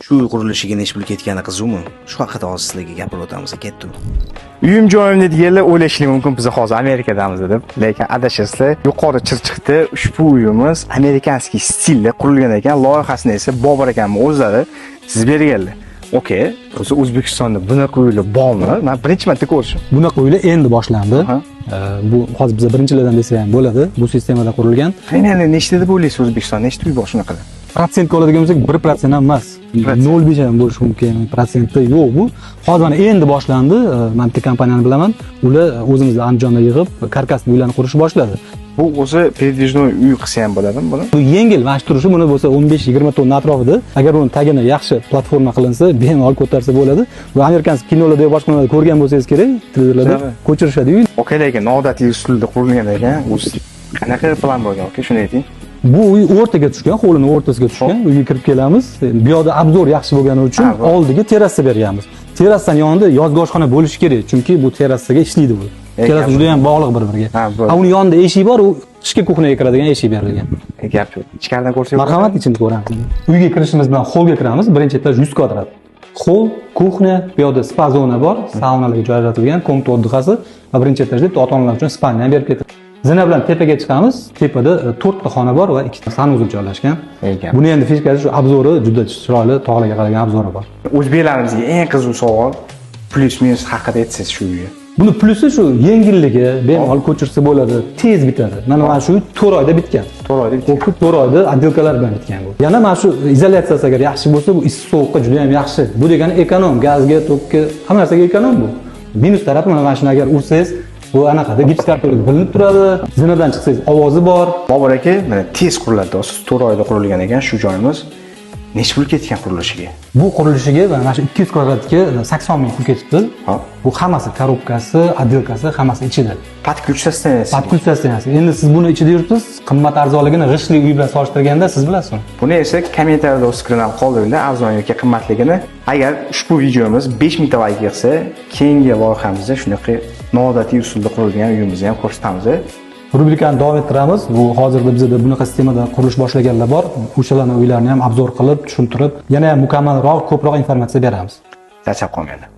Shu uy qurilishiga necha pul ketgani qiziqmi? Shu haqida hozir sizlarga gapirib o'tamiz, ketdim. Uyim joyimni deganlar o'ylashinglar mumkin biz hozir Amerikadamiz deb, lekin adashasizlar. Yuqori Chirchiqda ushbu uyimiz amerikanskiy stilda qurilgan ekan, loyihasini esa Bobur akamning o'zlari siz berganlar. Okey, o'zi O'zbekistonda bunaqa uylar bormi? Men birinchi marta ko'rishim. Bunaqa uylar endi boshlandi. Bu hozir biz birinchilardan desa ham bo'ladi. Bu sistemada qurilgan. Aynan nechta deb o'ylaysiz O'zbekistonda nechta uy bor shunaqada? Protsentga oladigan bo'lsak 1% ham emas. 0,5 ham bo'lishi mumkin. Protsentda yo'q bu. Hozir mana endi boshlandi. Men bitta kompaniyani bilaman. Ular o'zimizda Andijonda yig'ib karkasli uylarni qurishni boshladi. Bu o'zi передвижной uy qilsa ham bo'ladimi buni? Bu yengil mana shu turishi buni bo'lsa 15-20 tonna atrofida. Agar uni tagini yaxshi platforma qilinsa, bemalol ko'tarsa bo'ladi. Bu amerikanskiy kinolarda va boshqa narsalarda ko'rgan bo'lsangiz kerak, televizorlarda ko'chirishadi uy. Okey, lekin noodatiy usulda qurilgan ekan. O'zi qanaqa plan bo'lgan? Okey, shuni ayting. Bu uy o'rtaga tushgan, hovlining o'rtasiga tushgan. Uyga kirib kelamiz. Bu yoqda obzor yaxshi bo'lgani uchun oldiga terrasa berganmiz. Terrasaning yonida yozgi oshxona bo'lishi kerak, chunki bu terrasaga ishlaydi bu. Terrasa juda ham bog'liq bir-biriga. Uni yonida eshik bor, u ichki kuxnaga kiradigan eshik berilgan. Gap yo'q. Ichkaridan ko'rsak, marhamat, ichini ko'ramiz. Uyga kirishimiz bilan xollga kiramiz. Birinchi etaj 100 kvadrat. Xoll, kuxna, bu yoqda spa zona bor, saunalarga joylashtirilgan, komnat o'ddixasi va birinchi etajda ota-onalar uchun spalni ham berib ketdi. Zina bilan tepaga chiqamiz. Tepada 4 ta xona bor va 2 ta sanuzul joylashgan. Buni endi fishkasi shu obzori juda chiroyli, tog'larga qaragan obzori bor. O'zbeklarimizga eng qiziq savol plus-minus haqida aytsangiz shu uyga. Buni plusi shu yengilligi, bemalol ko'chirsa bo'ladi, tez bitadi. Mana shu 4 oyda bitgan. 4 oyda bitgan. 4 oyda отделкалар bilan bitgan bu. Yana mana shu izolyatsiyasi agar yaxshi bo'lsa, bu issiq sovuqqa juda ham yaxshi. Bu degani ekonom, gazga, tokka, hamma narsaga ekonom bu. Minus tarafi mana shuni agar ursangiz, bu anaqada gips kartonik bilinib turadi. Zinadan chiqsangiz ovozi bor. Bobur aka, mana tez quriladi. Siz 4 oyda qurilgan ekan shu joyimiz. Necha pul ketgan qurilishiga? Bu qurilishiga mana shu 200 kvadratga 80 ming pul ketibdi. Bu hammasi korobkasi, отделкасы hammasi ichida. Podключасiyasi. Podключасiyasi. Endi siz buni ichida yuribsiz, qimmat arzonligini g'ishli uy bilan solishtirganda siz bilasizmi? Buni esa kommentariyada o'z fikrini qoldiringlar, arzon yoki qimmatligini. Agar ushbu videomiz 5000 ta like yig'sa, keyingi loyihamizda shunaqa noodatiy usulda qurilgan uyimizni ham ko'rsatamiz. Rubrikani davom ettiramiz. Bu hozirda bizda bunaqa sistemada qurilish boshlaganlar bor. O'shalarning uylarini ham obzor qilib, tushuntirib, yana ham mukammalroq, ko'proq informatsiya beramiz. Charchab qolmanglar.